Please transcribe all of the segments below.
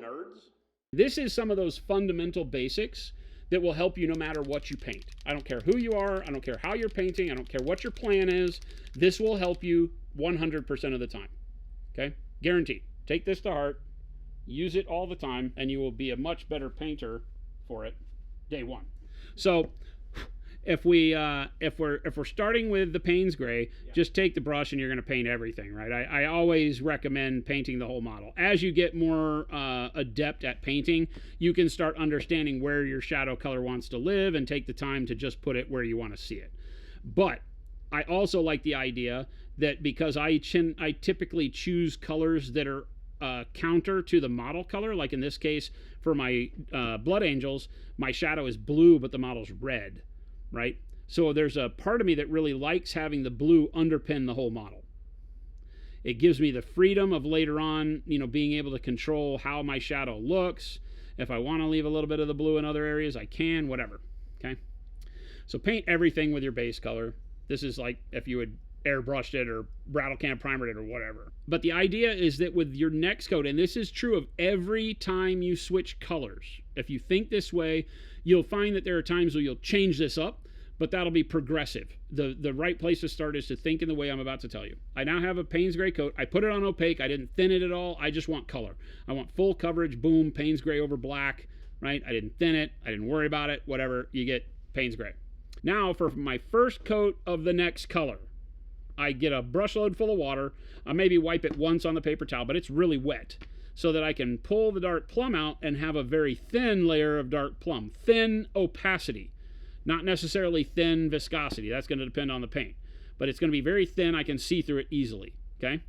nerds. This is some of those fundamental basics that will help you no matter what you paint. I don't care who you are. I don't care how you're painting. I don't care what your plan is. This will help you 100% of the time. Okay? Guaranteed. Take this to heart. Use it all the time, and you will be a much better painter for it day one. So if we're starting with the Payne's Gray, just take the brush and you're going to paint everything, right? I always recommend painting the whole model. As you get more adept at painting, you can start understanding where your shadow color wants to live and take the time to just put it where you want to see it. But I also like the idea that because I typically choose colors that are counter to the model color, like in this case for my Blood Angels, my shadow is blue but the model's red. Right? So there's a part of me that really likes having the blue underpin the whole model. It gives me the freedom of later on, being able to control how my shadow looks. If I want to leave a little bit of the blue in other areas, I can, whatever. Okay? So paint everything with your base color. This is like if you had airbrushed it or rattle can primered it or whatever. But the idea is that with your next coat, and this is true of every time you switch colors, if you think this way, you'll find that there are times where you'll change this up, but that'll be progressive. The right place to start is to think in the way I'm about to tell you. I now have a Payne's Gray coat. I put it on opaque. I didn't thin it at all. I just want color. I want full coverage. Boom, Payne's Gray over black, right? I didn't thin it. I didn't worry about it. Whatever. You get Payne's Gray. Now for my first coat of the next color, I get a brush load full of water. I maybe wipe it once on the paper towel, but it's really wet, so that I can pull the dark plum out and have a very thin layer of dark plum. Thin opacity. Not necessarily thin viscosity. That's going to depend on the paint. But it's going to be very thin. I can see through it easily. Okay?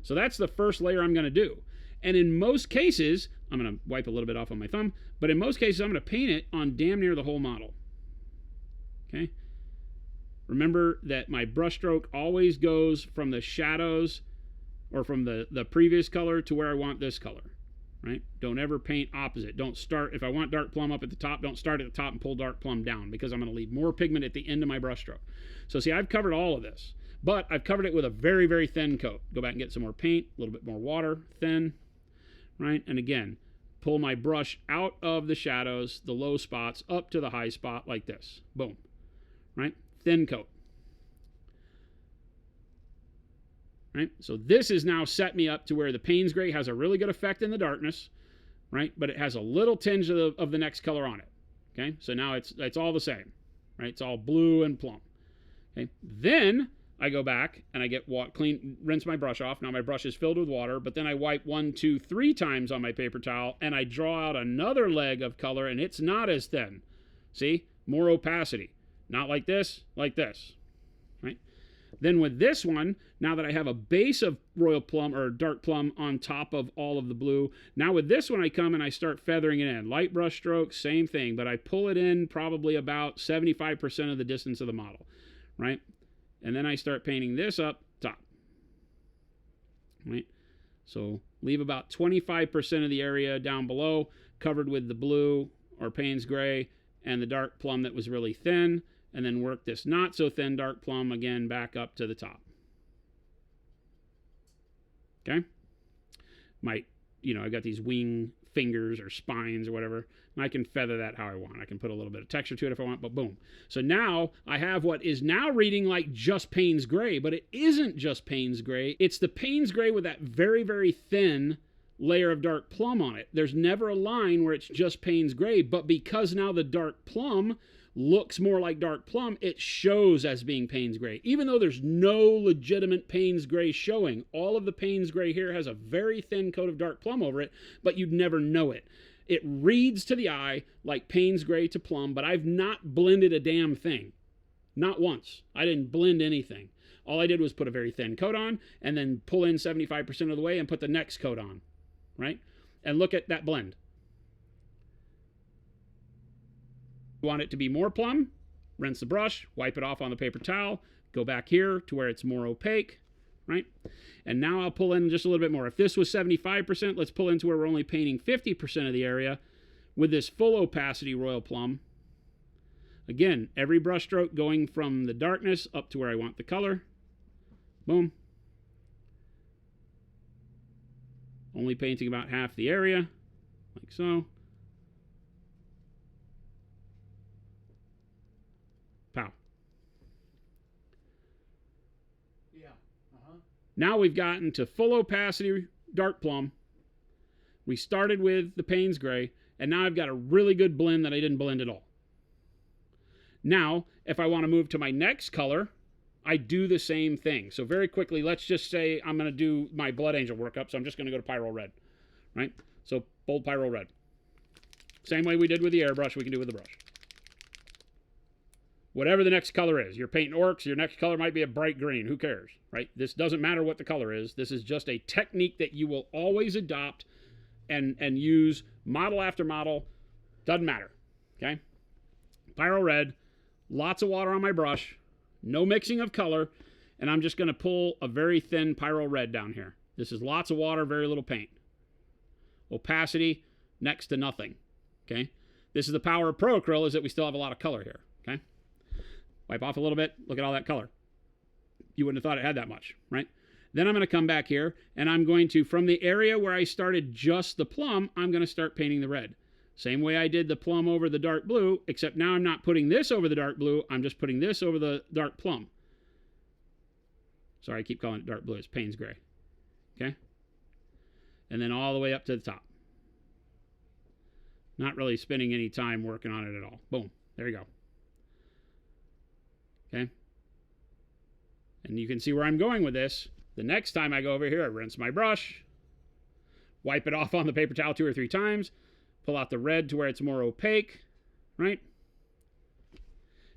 So that's the first layer I'm going to do. And in most cases, I'm going to wipe a little bit off on my thumb, but in most cases, I'm going to paint it on damn near the whole model. Okay? Remember that my brush stroke always goes from the shadows or from the previous color to where I want this color. Right? Don't ever paint opposite. Don't start, if I want dark plum up at the top, don't start at the top and pull dark plum down, because I'm going to leave more pigment at the end of my brush stroke. So see, I've covered all of this, but I've covered it with a very, very thin coat. Go back and get some more paint, a little bit more water, thin, right? And again, pull my brush out of the shadows, the low spots, up to the high spot like this. Boom, right? Thin coat. Right? So this has now set me up to where the Payne's Gray has a really good effect in the darkness, right? But it has a little tinge of the next color on it. Okay? So now it's all the same, right? It's all blue and plum. Okay? Then I go back and I get clean, rinse my brush off. Now my brush is filled with water, but then I wipe 1, 2, 3 times on my paper towel and I draw out another leg of color, and it's not as thin. See? More opacity. Not like this, right? Then with this one, now that I have a base of royal plum or dark plum on top of all of the blue, now with this one I come and I start feathering it in. Light brush stroke, same thing, but I pull it in probably about 75% of the distance of the model, right? And then I start painting this up top, right? So leave about 25% of the area down below covered with the blue or Payne's Gray and the dark plum that was really thin, and then work this not so thin dark plum again back up to the top. Okay? I've got these wing fingers or spines or whatever, and I can feather that how I want. I can put a little bit of texture to it if I want, but boom. So now I have what is now reading like just Payne's Gray, but it isn't just Payne's Gray. It's the Payne's Gray with that very, very thin layer of dark plum on it. There's never a line where it's just Payne's Gray, but because now the dark plum looks more like dark plum, it shows as being Payne's Gray. Even though there's no legitimate Payne's Gray showing, all of the Payne's Gray here has a very thin coat of dark plum over it, but you'd never know it. It reads to the eye like Payne's Gray to plum, but I've not blended a damn thing. Not once. I didn't blend anything. All I did was put a very thin coat on and then pull in 75% of the way and put the next coat on, right? And look at that blend. You want it to be more plum, rinse the brush, wipe it off on the paper towel, go back here to where it's more opaque, right? And now I'll pull in just a little bit more. If this was 75%, let's pull into where we're only painting 50% of the area with this full opacity royal plum. Again, every brush stroke going from the darkness up to where I want the color. Boom. Only painting about half the area. like so. Pow. Yeah. Now we've gotten to full opacity dark plum. We started with the Payne's Gray, and now I've got a really good blend that I didn't blend at all. Now, if I want to move to my next color, I do the same thing. So very quickly, let's just say I'm going to do my Blood Angel workup, so I'm just going to go to Pyro Red, right? So bold Pyro Red. Same way we did with the airbrush, we can do with the brush. Whatever the next color is. You're painting orcs, your next color might be a bright green. Who cares, right? This doesn't matter what the color is. This is just a technique that you will always adopt and use model after model. Doesn't matter, okay? Pyro Red, lots of water on my brush, no mixing of color, and I'm just going to pull a very thin Pyro Red down here. This is lots of water, very little paint. Opacity, next to nothing, okay? This is the power of Pro Acryl, is that we still have a lot of color here, okay? Wipe off a little bit, look at all that color. You wouldn't have thought it had that much, right? Then I'm going to come back here, and I'm going to, from the area where I started just the plum, I'm going to start painting the red. Same way I did the plum over the dark blue, except now I'm not putting this over the dark blue, I'm just putting this over the dark plum. Sorry, I keep calling it dark blue, it's Payne's Gray. Okay? And then all the way up to the top. Not really spending any time working on it at all. Boom. There you go. Okay? And you can see where I'm going with this. The next time I go over here, I rinse my brush, wipe it off on the paper towel 2 or 3 times, pull out the red to where it's more opaque, right?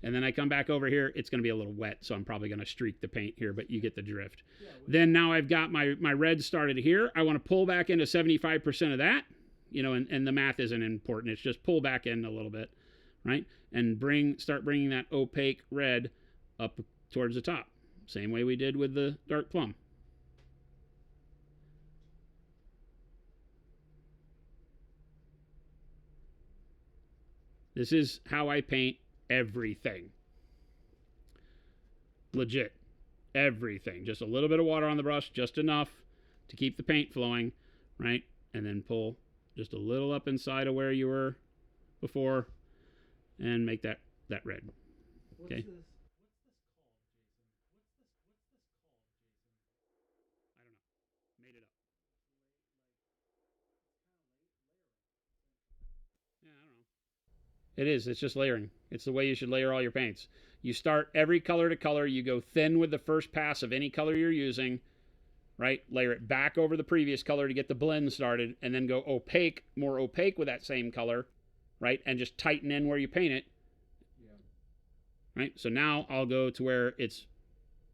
And then I come back over here, it's going to be a little wet, so I'm probably going to streak the paint here, but you get the drift. Yeah, then now I've got my red started here. I want to pull back into 75% of that, you know, and the math isn't important. It's just pull back in a little bit, right? And start bringing that opaque red up towards the top. Same way we did with the dark plum. This is how I paint everything. Legit. Everything. Just a little bit of water on the brush, just enough to keep the paint flowing, right? And then pull just a little up inside of where you were before and make that red. Okay? It is. It's just layering. It's the way you should layer all your paints. You start every color to color. You go thin with the first pass of any color you're using, right? Layer it back over the previous color to get the blend started, and then go opaque, more opaque with that same color, right? And just tighten in where you paint it. Yeah. Right? So now I'll go to where it's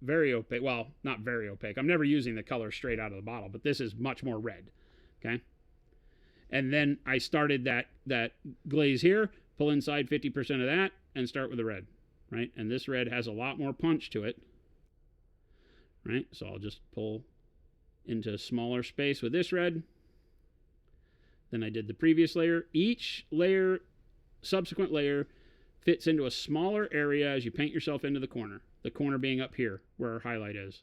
very opaque. Well, not very opaque. I'm never using the color straight out of the bottle, but this is much more red, okay? And then I started that glaze here, pull inside 50% of that, and start with the red, right? And this red has a lot more punch to it, right? So I'll just pull into a smaller space with this red than I did the previous layer. Each layer, subsequent layer, fits into a smaller area as you paint yourself into the corner being up here where our highlight is.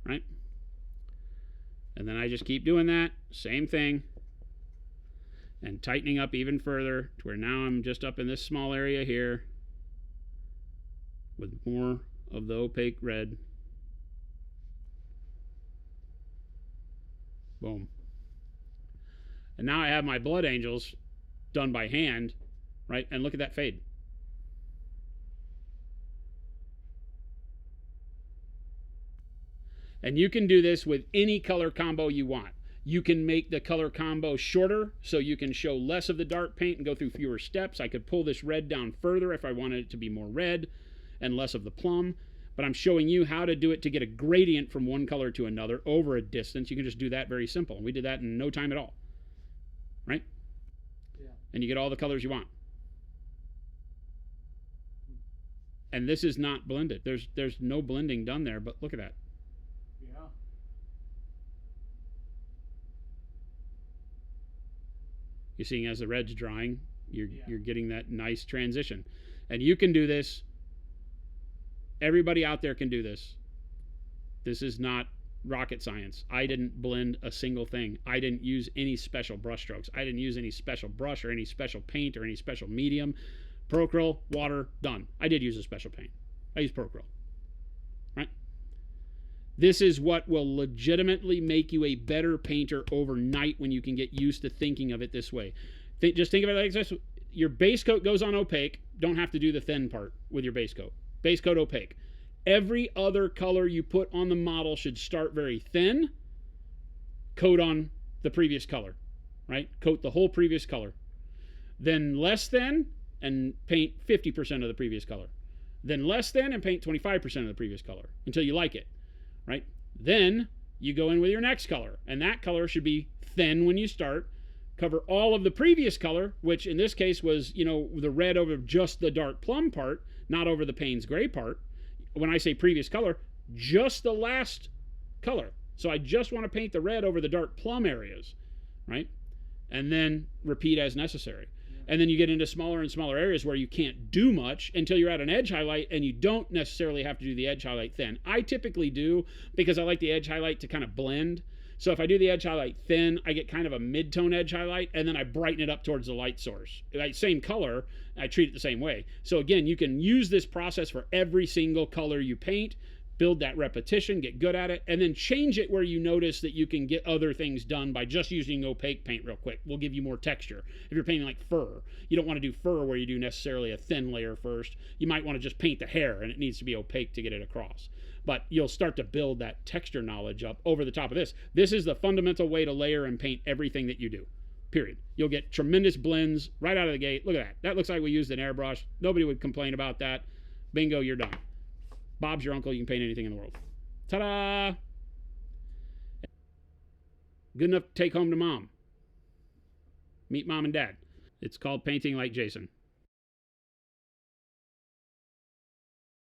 Right? And then I just keep doing that, same thing, and tightening up even further to where now I'm just up in this small area here with more of the opaque red. Boom. And now I have my Blood Angels done by hand, right? And look at that fade. And you can do this with any color combo you want. You can make the color combo shorter so you can show less of the dark paint and go through fewer steps. I could pull this red down further if I wanted it to be more red and less of the plum. But I'm showing you how to do it to get a gradient from one color to another over a distance. You can just do that very simple. We did that in no time at all. Right? Yeah. And you get all the colors you want. And this is not blended. There's no blending done there, but look at that. You're seeing as the red's drying, you're getting that nice transition. And you can do this. Everybody out there can do this. This is not rocket science. I didn't blend a single thing. I didn't use any special brush strokes. I didn't use any special brush or any special paint or any special medium. Acryl, water, done. I did use a special paint. I used Acryl. Right? This is what will legitimately make you a better painter overnight when you can get used to thinking of it this way. Just think of it like this. Your base coat goes on opaque. Don't have to do the thin part with your base coat. Base coat opaque. Every other color you put on the model should start very thin, coat on the previous color, right? Coat the whole previous color. Then less thin and paint 50% of the previous color. Then less thin and paint 25% of the previous color until you like it, right? Then you go in with your next color, and that color should be thin when you start, cover all of the previous color, which in this case was, the red over just the dark plum part, not over the Payne's gray part. When I say previous color, just the last color. So I just want to paint the red over the dark plum areas, right? And then repeat as necessary. And then you get into smaller and smaller areas where you can't do much until you're at an edge highlight, and you don't necessarily have to do the edge highlight thin. I typically do, because I like the edge highlight to kind of blend. So if I do the edge highlight thin, I get kind of a mid-tone edge highlight, and then I brighten it up towards the light source. Same color, I treat it the same way. So again, you can use this process for every single color you paint, build that repetition, get good at it, and then change it where you notice that you can get other things done by just using opaque paint real quick. We'll give you more texture. If you're painting like fur, you don't want to do fur where you do necessarily a thin layer first. You might want to just paint the hair, and it needs to be opaque to get it across. But you'll start to build that texture knowledge up over the top of this. This is the fundamental way to layer and paint everything that you do, period. You'll get tremendous blends right out of the gate. Look at that. That looks like we used an airbrush. Nobody would complain about that. Bingo, you're done. Bob's your uncle. You can paint anything in the world. Ta-da! Good enough to take home to mom. Meet mom and dad. It's called painting like Jason.